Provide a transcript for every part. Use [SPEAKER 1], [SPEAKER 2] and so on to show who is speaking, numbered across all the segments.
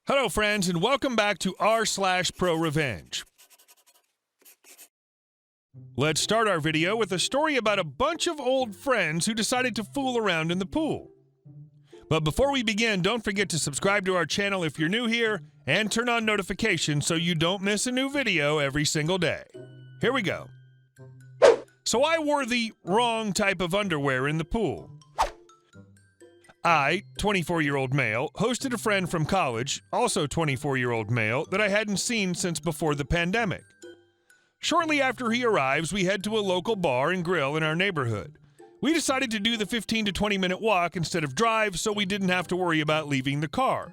[SPEAKER 1] Hello friends, and welcome back to r/ProRevenge. Let's start our video with a story about a bunch of old friends who decided to fool around in the pool. But before we begin, don't forget to subscribe to our channel if you're new here, and turn on notifications so you don't miss a new video every single day. Here we go. So I wore the wrong type of underwear in the pool. I, 24-year-old male, hosted a friend from college, also 24-year-old male, that I hadn't seen since before the pandemic. Shortly after he arrives, we head to a local bar and grill in our neighborhood. We decided to do the 15 to 20-minute walk instead of drive so we didn't have to worry about leaving the car.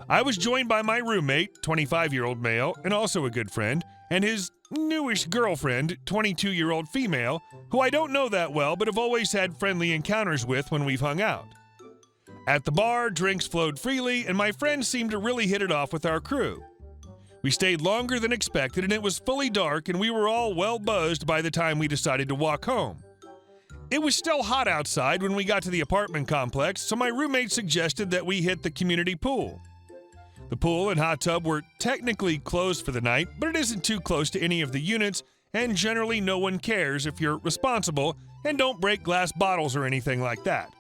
[SPEAKER 1] I was joined by my roommate, 25-year-old male, and also a good friend, and his newish girlfriend, 22-year-old female, who I don't know that well but have always had friendly encounters with when we've hung out. At the bar, drinks flowed freely, and my friends seemed to really hit it off with our crew. We stayed longer than expected, and it was fully dark, and we were all well buzzed by the time we decided to walk home. It was still hot outside when we got to the apartment complex, so my roommate suggested that we hit the community pool. The pool and hot tub were technically closed for the night, but it isn't too close to any of the units, and generally no one cares if you're responsible and don't break glass bottles or anything like that.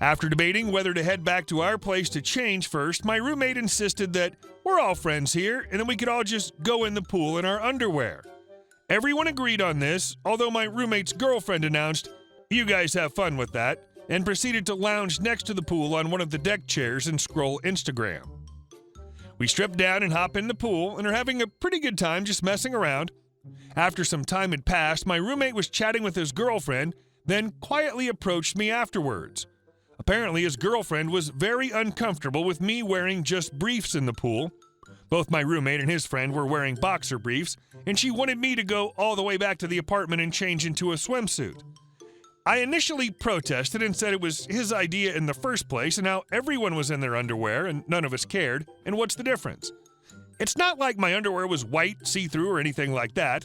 [SPEAKER 1] After debating whether to head back to our place to change first, my roommate insisted that we're all friends here and that we could all just go in the pool in our underwear. Everyone agreed on this, although my roommate's girlfriend announced, "You guys have fun with that," and proceeded to lounge next to the pool on one of the deck chairs and scroll Instagram. We strip down and hop in the pool and are having a pretty good time just messing around. After some time had passed, my roommate was chatting with his girlfriend, then quietly approached me afterwards. Apparently, his girlfriend was very uncomfortable with me wearing just briefs in the pool. Both my roommate and his friend were wearing boxer briefs, and she wanted me to go all the way back to the apartment and change into a swimsuit. I initially protested and said it was his idea in the first place, and how everyone was in their underwear and none of us cared, and what's the difference? It's not like my underwear was white, see-through, or anything like that.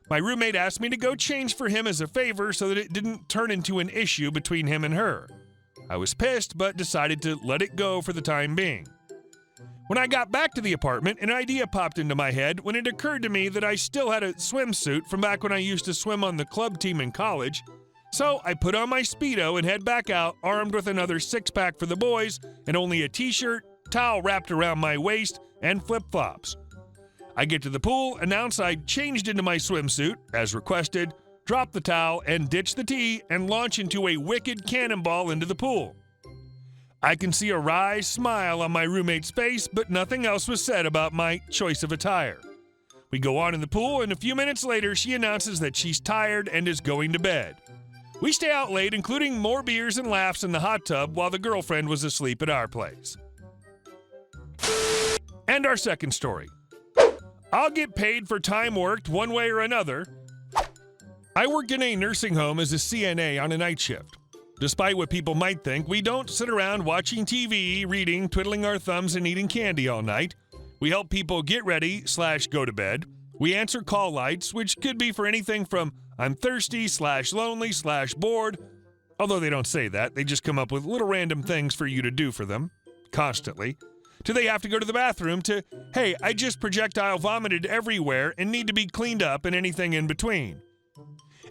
[SPEAKER 1] My roommate asked me to go change for him as a favor so that it didn't turn into an issue between him and her. I was pissed, but decided to let it go for the time being. When I got back to the apartment, an idea popped into my head when it occurred to me that I still had a swimsuit from back when I used to swim on the club team in college. So I put on my Speedo and head back out, armed with another six-pack for the boys and only a t-shirt, towel wrapped around my waist, and flip-flops. I get to the pool, announce I'd changed into my swimsuit, as requested, drop the towel and ditch the tee, and launch into a wicked cannonball into the pool. I can see a wry smile on my roommate's face, but nothing else was said about my choice of attire. We go on in the pool, and a few minutes later, she announces that she's tired and is going to bed. We stay out late, including more beers and laughs in the hot tub while the girlfriend was asleep at our place. And our second story. I'll get paid for time worked one way or another. I work in a nursing home as a CNA on a night shift. Despite what people might think, we don't sit around watching TV, reading, twiddling our thumbs, and eating candy all night. We help people get ready/go to bed. We answer call lights, which could be for anything from I'm thirsty/lonely/bored. Although they don't say that, they just come up with little random things for you to do for them, constantly. Do they have to go to the bathroom to, hey, I just projectile vomited everywhere and need to be cleaned up, and anything in between.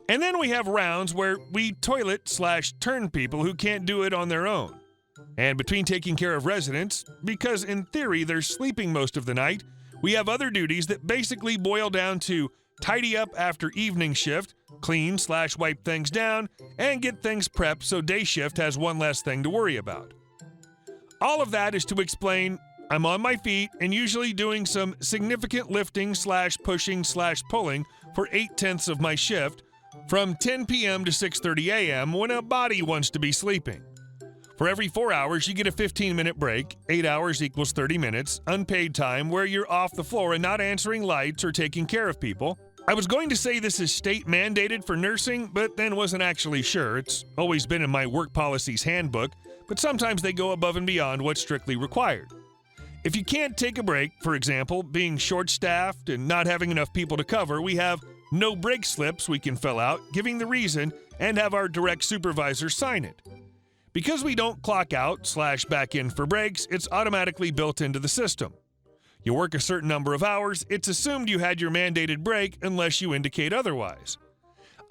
[SPEAKER 1] And then we have rounds where we toilet/turn people who can't do it on their own. And between taking care of residents, because in theory they're sleeping most of the night, we have other duties that basically boil down to tidy up after evening shift, clean/wipe things down, and get things prepped so day shift has one less thing to worry about. All of that is to explain I'm on my feet and usually doing some significant lifting/pushing/pulling for 8/10 of my shift, from 10 p.m. to 6:30 a.m. when a body wants to be sleeping. For every 4 hours, you get a 15-minute break. 8 hours equals 30 minutes, unpaid time where you're off the floor and not answering lights or taking care of people. I was going to say this is state mandated for nursing, but then wasn't actually sure. It's always been in my work policies handbook, but sometimes they go above and beyond what's strictly required. If you can't take a break, for example, being short-staffed and not having enough people to cover, we have no break slips we can fill out, giving the reason, and have our direct supervisor sign it. Because we don't clock out/back in for breaks, it's automatically built into the system. You work a certain number of hours, it's assumed you had your mandated break unless you indicate otherwise.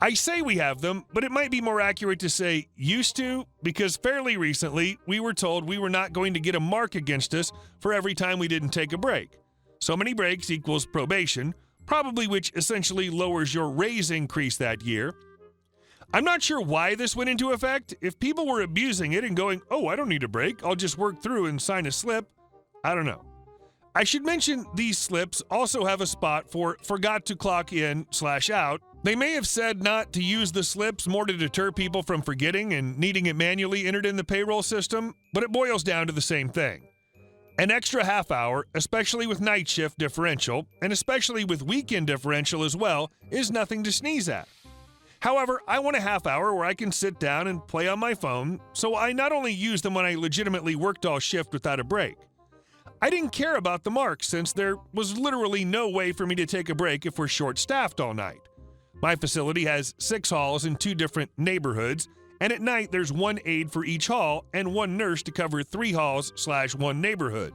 [SPEAKER 1] I say we have them, but it might be more accurate to say used to, because fairly recently we were told we were not going to get a mark against us for every time we didn't take a break. So many breaks equals probation, probably which essentially lowers your raise increase that year. I'm not sure why this went into effect. If people were abusing it and going, "Oh, I don't need a break, I'll just work through and sign a slip," I don't know. I should mention these slips also have a spot for forgot to clock in/out. They may have said not to use the slips more to deter people from forgetting and needing it manually entered in the payroll system, but it boils down to the same thing. An extra half hour, especially with night shift differential, and especially with weekend differential as well, is nothing to sneeze at. However, I want a half hour where I can sit down and play on my phone, so I not only used them when I legitimately worked all shift without a break. I didn't care about the marks since there was literally no way for me to take a break if we're short-staffed all night. My facility has 6 halls in 2 different neighborhoods, and at night there's 1 aide for each hall and 1 nurse to cover 3 halls/1 neighborhood.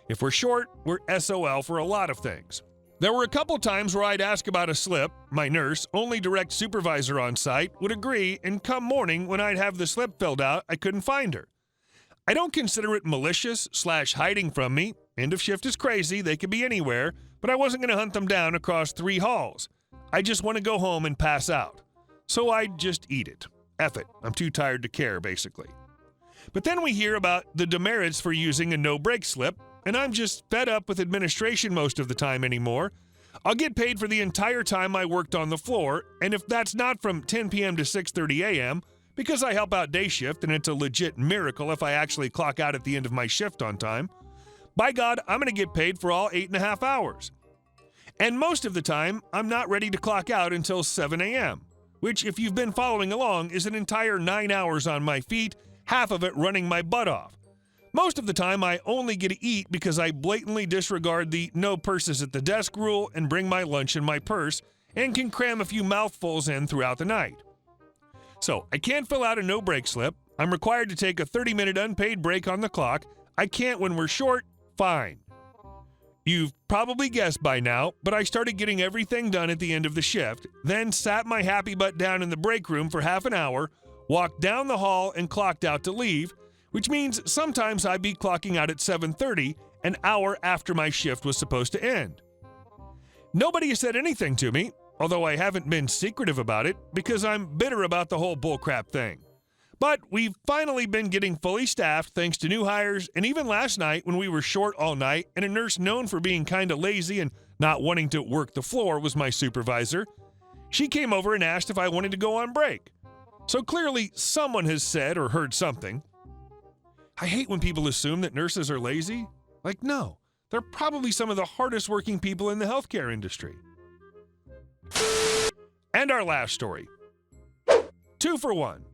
[SPEAKER 1] If we're short, we're SOL for a lot of things. There were a couple times where I'd ask about a slip. My nurse, only direct supervisor on site, would agree, and come morning when I'd have the slip filled out, I couldn't find her. I don't consider it malicious/hiding from me. End of shift is crazy, they could be anywhere, but I wasn't going to hunt them down across 3 halls. I just want to go home and pass out. So I'd just eat it. F it, I'm too tired to care, basically. But then we hear about the demerits for using a no-break slip, and I'm just fed up with administration most of the time anymore. I'll get paid for the entire time I worked on the floor, and if that's not from 10 p.m. to 6:30 a.m., because I help out day shift and it's a legit miracle if I actually clock out at the end of my shift on time, by God, I'm going to get paid for all 8.5 hours. And most of the time, I'm not ready to clock out until 7 a.m., which, if you've been following along, is an entire 9 hours on my feet, half of it running my butt off. Most of the time, I only get to eat because I blatantly disregard the no purses at the desk rule and bring my lunch in my purse and can cram a few mouthfuls in throughout the night. So, I can't fill out a no-break slip. I'm required to take a 30-minute unpaid break on the clock. I can't when we're short. Fine. You've probably guessed by now, but I started getting everything done at the end of the shift, then sat my happy butt down in the break room for half an hour, walked down the hall and clocked out to leave, which means sometimes I'd be clocking out at 7:30, an hour after my shift was supposed to end. Nobody has said anything to me, although I haven't been secretive about it because I'm bitter about the whole bullcrap thing. But we've finally been getting fully staffed thanks to new hires, and even last night when we were short all night and a nurse known for being kind of lazy and not wanting to work the floor was my supervisor, she came over and asked if I wanted to go on break. So clearly someone has said or heard something. I hate when people assume that nurses are lazy. Like, no, they're probably some of the hardest working people in the healthcare industry. And our last story. 2 for 1.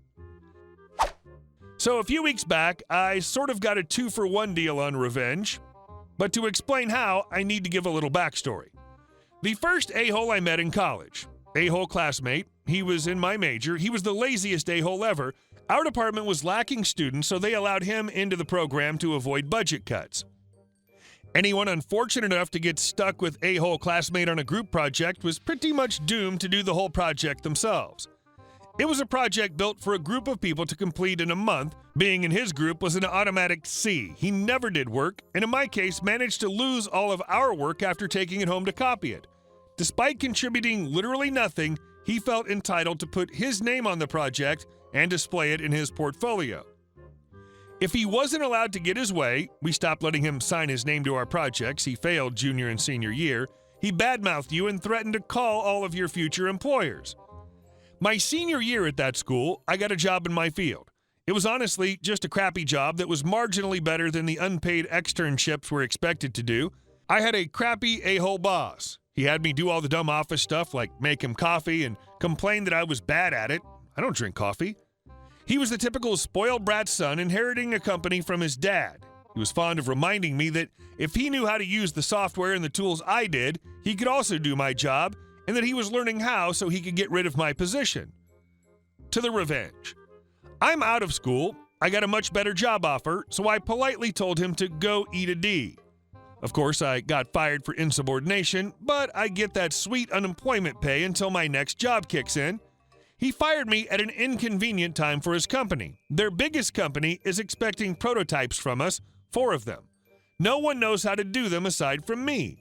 [SPEAKER 1] So a few weeks back, I sort of got a 2-for-1 deal on Revenge. But to explain how, I need to give a little backstory. The first a-hole I met in college, a-hole classmate, he was in my major, he was the laziest a-hole ever. Our department was lacking students, so they allowed him into the program to avoid budget cuts. Anyone unfortunate enough to get stuck with a-hole classmate on a group project was pretty much doomed to do the whole project themselves. It was a project built for a group of people to complete in a month. Being in his group was an automatic C. He never did work, and in my case managed to lose all of our work after taking it home to copy it. Despite contributing literally nothing, he felt entitled to put his name on the project and display it in his portfolio. If he wasn't allowed to get his way, we stopped letting him sign his name to our projects. He failed junior and senior year. He badmouthed you and threatened to call all of your future employers. My senior year at that school, I got a job in my field. It was honestly just a crappy job that was marginally better than the unpaid externships we're expected to do. I had a crappy a-hole boss. He had me do all the dumb office stuff like make him coffee and complain that I was bad at it. I don't drink coffee. He was the typical spoiled brat son inheriting a company from his dad. He was fond of reminding me that if he knew how to use the software and the tools I did, he could also do my job, and that he was learning how so he could get rid of my position. To the Revenge. I'm out of school, I got a much better job offer, so I politely told him to go eat a D. Of course, I got fired for insubordination, but I get that sweet unemployment pay until my next job kicks in. He fired me at an inconvenient time for his company. Their biggest company is expecting prototypes from us, 4 of them. No one knows how to do them aside from me.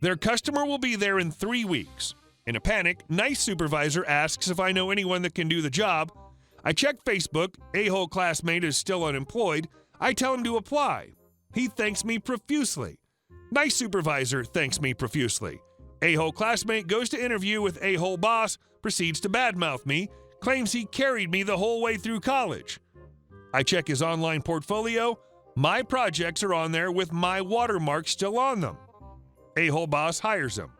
[SPEAKER 1] Their customer will be there in 3 weeks. In a panic, nice supervisor asks if I know anyone that can do the job. I check Facebook, a-hole classmate is still unemployed. I tell him to apply. He thanks me profusely. Nice supervisor thanks me profusely. A-hole classmate goes to interview with a-hole boss, proceeds to badmouth me, claims he carried me the whole way through college. I check his online portfolio. My projects are on there with my watermark still on them. A-hole boss hires him.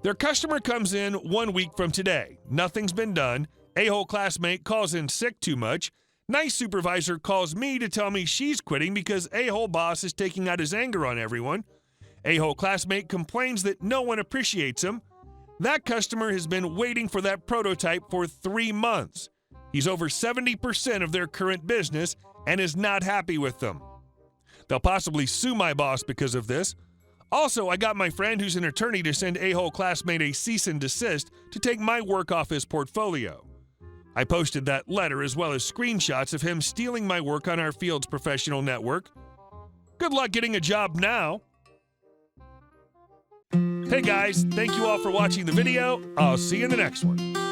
[SPEAKER 1] Their customer comes in 1 week from today. Nothing's been done. A-hole classmate calls in sick too much. Nice supervisor calls me to tell me she's quitting because a-hole boss is taking out his anger on everyone. A-hole classmate complains that no one appreciates him. That customer has been waiting for that prototype for 3 months. He's over 70% of their current business and is not happy with them. They'll possibly sue my boss because of this. Also, I got my friend who's an attorney to send a-hole classmate a cease and desist to take my work off his portfolio. I posted that letter as well as screenshots of him stealing my work on our field's professional network. Good luck getting a job now. Hey guys, thank you all for watching the video. I'll see you in the next one.